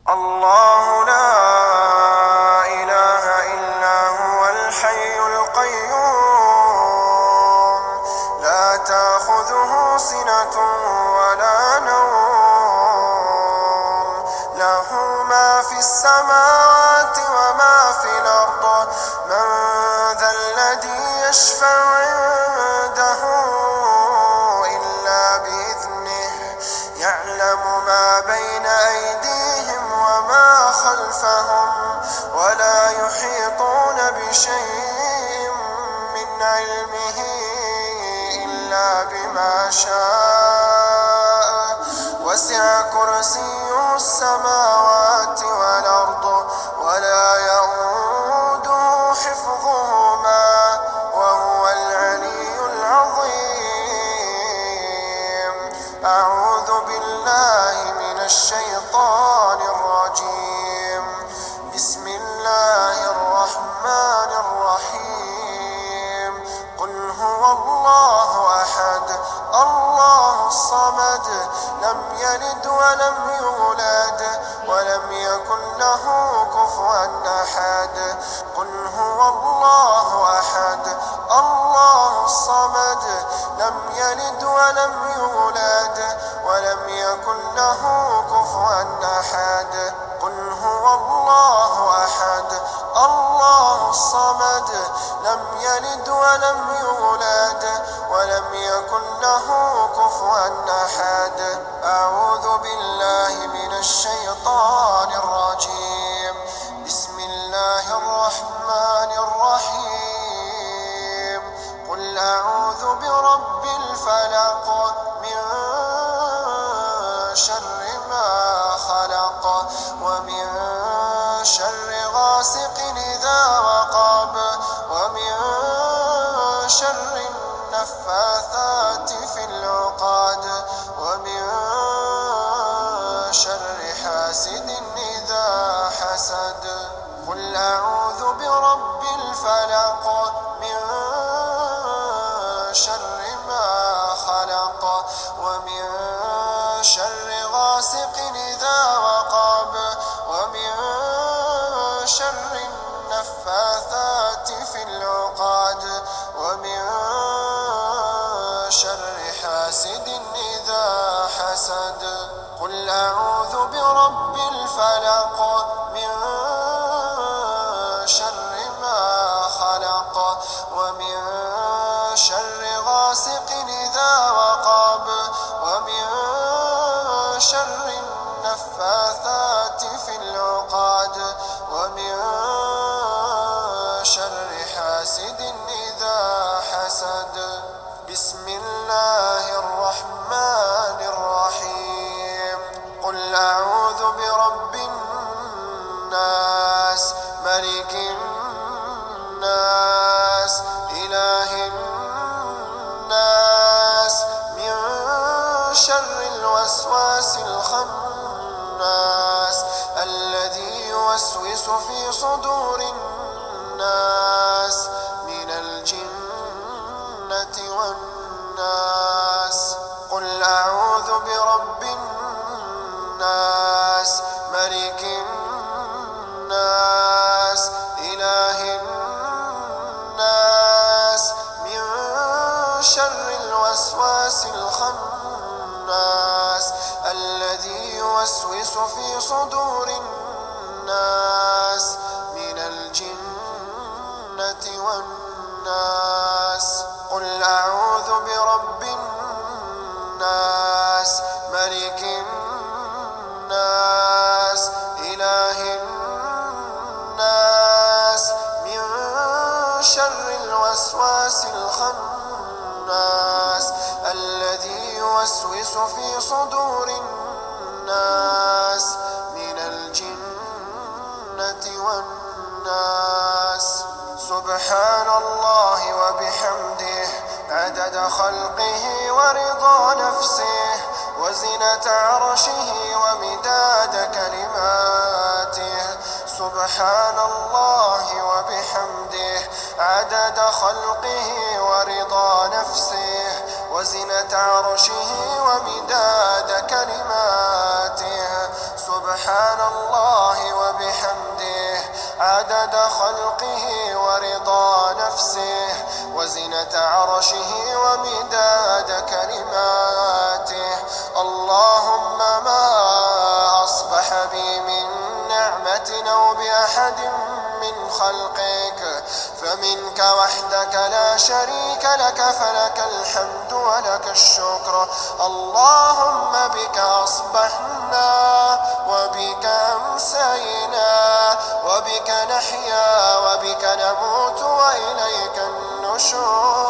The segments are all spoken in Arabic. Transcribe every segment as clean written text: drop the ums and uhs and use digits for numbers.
الله لا إله إلا هو الحي القيوم لا تأخذه سنة ولا نوم له ما في السماوات وما في الأرض من ذا الذي يشفع عنده إلا بإذنه يعلم ما بين أيديهم وما خلفهم ولا يحيطون بشيء من علمه إلا بما شاء وسع كرسيه السماوات والأرض ولا يئوده حفظهما وهو العلي العظيم. أعوذ بالله من الشيطان الرجيم. بسم الله الرحمن الرحيم. قل هو الله أحد الله الصمد لم يلد ولم يولد ولم يكن له كفوا أحد. قل هو الله أحد الله الصمد لم يلد ولم يولد ولم يكن له كفوا أحد. قل هو الله أحد الله الصمد لم يلد ولم يولد ولم يكن له كفوا أحد. أعوذ بالله من الشيطان الرجيم. بسم الله الرحمن الرحيم. قل أعوذ برب الفلق من شر ما خلق ومن شر غاسق إذا وقب ومن شر النفاثات في العقد ومن شر حاسد إذا حسد. قل أعوذ برب الفلق من شر ما خلق ومن شر غاسق إذا وقب ومن شر النفاثات في العقد ومن شر حاسد إذا حسد. قل أعوذ برب الفلق من شر ما خلق ومن شر غاسق إذا وقب ومن شر النفاثات في العقد ومن شر حاسد إذا حسد. بسم الله الرحمن الرحيم. قل أعوذ برب الناس ملك الناس إله الناس من شر الوسواس الخناس الذي يوسوس في صدور الناس من الجنة والناس. قل أعوذ برب الناس ملك الناس إله الناس من شر الوسواس الخناس الذي يوسوس في صدور الناس من الجنة والناس. قل أعوذ برب الناس ملك الناس إله الناس من شر الوسواس الخناس الذي يوسوس في صدور الناس من الجنة والناس. سبحان الله وبحمده عدد خلقه ورضا نفسه وزنة عرشه ومداد كلماته. سبحان الله وبحمده عدد خلقه ورضا نفسه وزنة عرشه ومداد كلماته. سبحان الله عدد خلقه ورضا نفسه وزنة عرشه ومداد كلماته. اللهم ما أصبح بي من نعمة أو بأحد من خلقك فمنك وحدك لا شريك لك، فلك الحمد ولك الشكر. اللهم بك أصبحنا وبك أمسينا وبك نحيا وبك نموت وإليك النشور.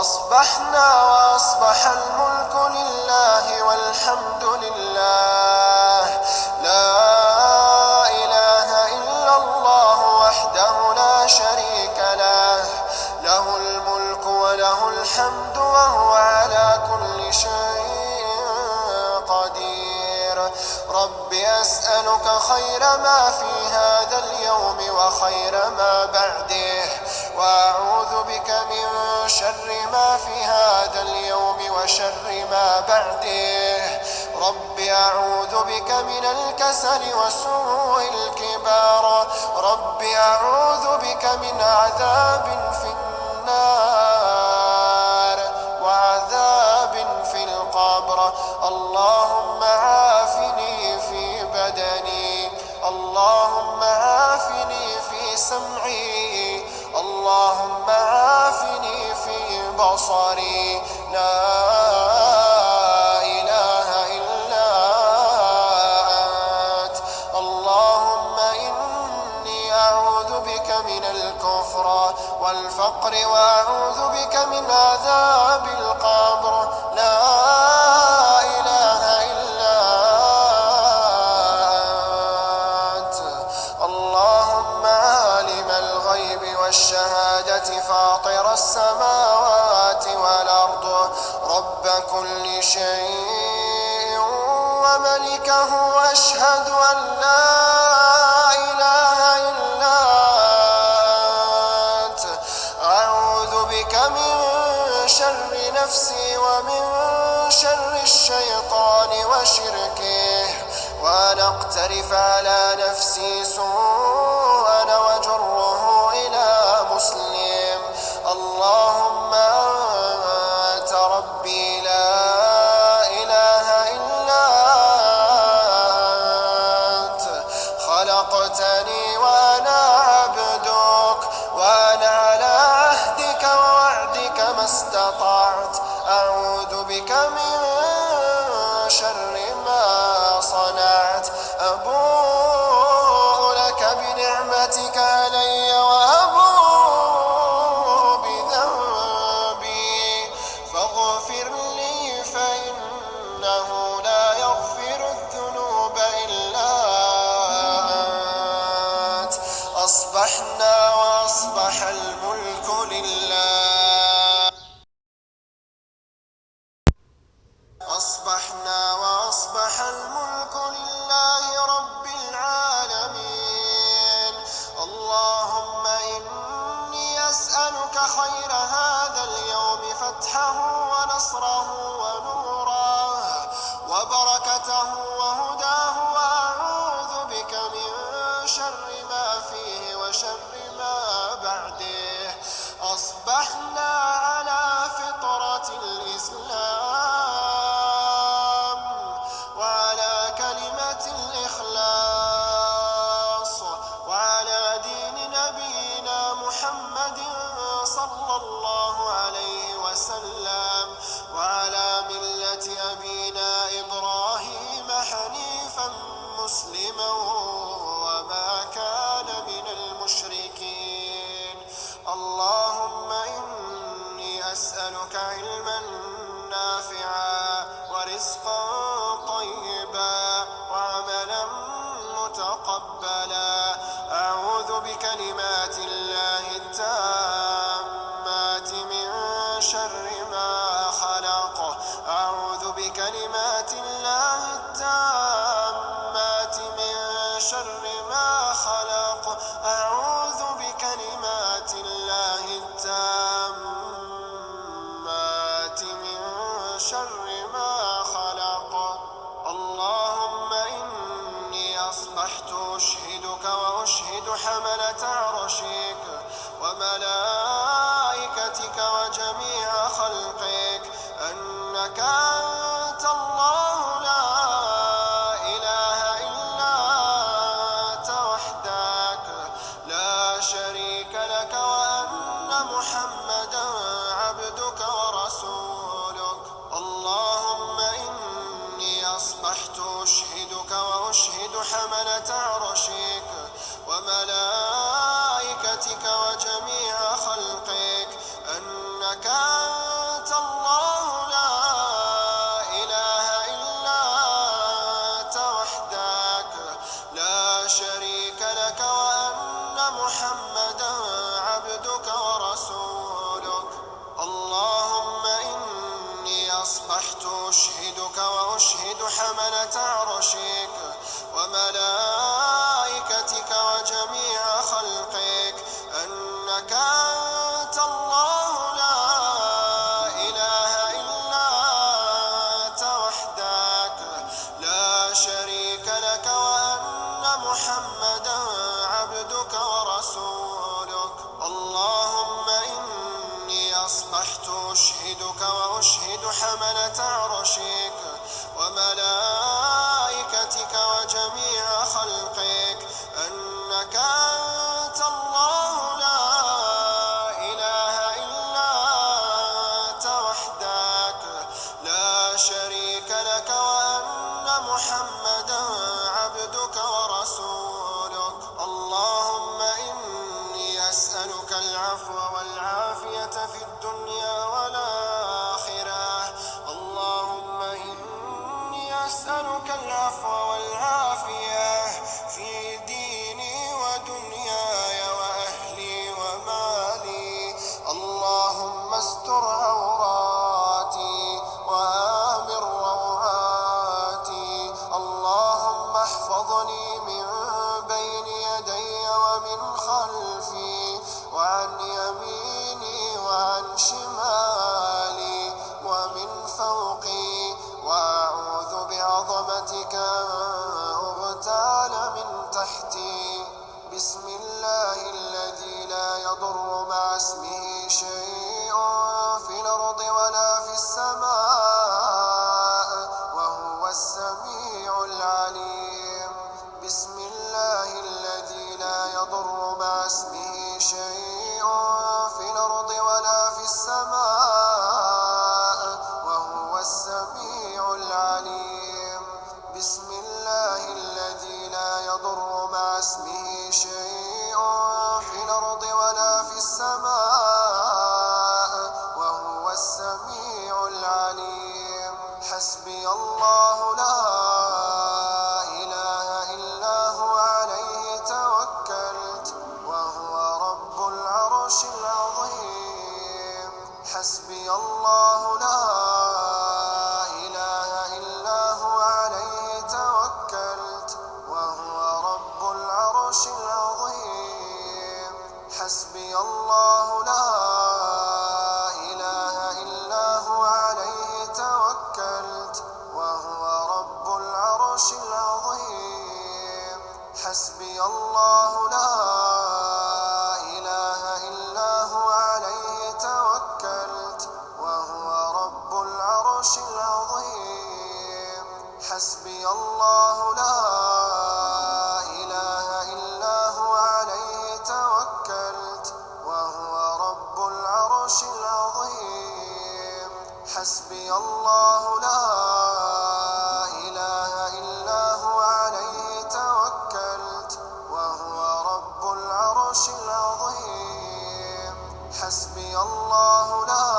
أصبحنا وأصبح الملك لله والحمد لله، لا إله إلا الله وحده لا شريك له، له الملك وله الحمد وهو على كل شيء قدير. رب أسألك خير ما في هذا اليوم وخير ما بعده، وأعوذ بك من شر ما في هذا اليوم وشر ما بعده. رب أعوذ بك من الكسل وسوء الكبار. رب أعوذ بك من عذاب في النار وعذاب في القبر. اللهم عافني في بدني، اللهم عافني في سمعي، اللهم عافني في بصري. لا إله إلا أنت. اللهم إني أعوذ بك من الكفر والفقر وأعوذ بك من عذاب القبر. لا إله إلا أنت. اللهم عالم الغيب والشهادة فاطر السماوات والأرض، رب كل شيء وملكه، أشهد أن لا إله إلا أنت. أعوذ بك من شر نفسي ومن شر الشيطان وشركه، وأن أقترف على نفسي سوءا وجره إلى مسلم. اللهم أنت ربي لا إله إلا أنت. خلقتني وأنا عبدك، وأنا على عهدك ووعدك ما استطعت. أعوذ بك من شر ما صنعت. أبوء لك بنعمتك علي وأبوء بذنبي فاغفر لي، فإنه لا يغفر الذنوب إلا أنت. أصبحنا وأصبح الملك لله، أصبحنا وأصبح الملك لله رب العالمين. اللهم إني أسألك خير هذا اليوم، فتحه ونصره ونوره وبركته وهداه، وأعوذ بك من شر ما فيه وشر ما بعده. أصبحنا على فطرة الإسلام وعلى كلمة الإخلاص وعلى دين نبينا محمد صلى الله عليه وسلم، وعلى ملة أبينا إبراهيم حنيفا مسلما وما كان من المشركين. اللهم إني أسألك علما نافعا ورزقا طيبا وعملا متقبلا. أعوذ بكلمات الله التامات من شر ما خلق. أعوذ بكلمات الله التامات من شر ما خلق. أعوذ بكلمات الله التامات من شر ما خلق. اللهم إني أصبحت أشهدك وأشهد حملة عرشك وملائكتك وجميع خلقك أنك أنت الله لا إله إلا أنت وحدك لا شريك لك وأن محمدا عبدك ورسولك. اللهم إني أصبحت أشهدك وأشهد حملة عرشك وملائكتك وجميع خلقك أنك أنت الله لا إله إلا أنت وحدك لا شريك لك وأن محمدا عبدك ورسولك. اللهم إني أصبحت أشهدك وأشهد حملة عرشك وملائكتك وجميع خلقك أنك أنت الله لا إله إلا أنت وحدك لا شريك لك وأن محمدا عبدك ورسولك. اللهم إني أصبحت أشهدك وأشهد حملة عرشك وملائكتك وجميع خلقك أنك أنت الله لا إله إلا أنت وحدك لا شريك لك وأن محمدا عبدك ورسولك. اللهم إني أسألك العفو والعافية في الدنيا والآخرة. اللهم إني أسألك العفو والعافية في ديني ودنياي وأهلي ومالي. اللهم استر عوراتي وآمن روعاتي. اللهم احفظني من بين يدي ومن خلفي وعن يميني وعن شمالي ومن فوقي وأعوذ بعظمتك أن أغتال من تحتي. بسم الله الذي لا يضر مع اسمه شيء في الأرض ولا في السماء وهو السميع العليم. بسم الله الذي لا يضر مع اسمه شيء في الأرض ولا في السماء وهو السميع العليم. بسم الله الذي لا يضر مع اسمه شيء في الأرض ولا في السماء وهو السميع العليم. حسبي الله لا إله إلا هو عليه توكلت وهو رب العرش العظيم. حسبي الله لا إله إلا هو عليه توكلت وهو رب العرش العظيم. حسبي الله لا إله إلا هو عليه توكلت وهو رب العرش العظيم. حسبي الله لا إله إلا هو عليه توكلت وهو رب العرش العظيم. حسبي الله لا إله إلا هو عليه توكلت وهو رب العرش العظيم. حسبي الله لا إله إلا هو عليه توكلت وهو رب العرش العظيم. حسبي الله لا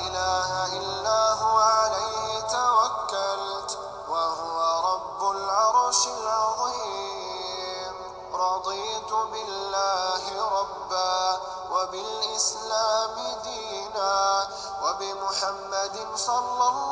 إله إلا هو عليه توكلت وهو رب العرش العظيم. رضيت بالله ربا وبالإسلام دينا وبمحمد صلى الله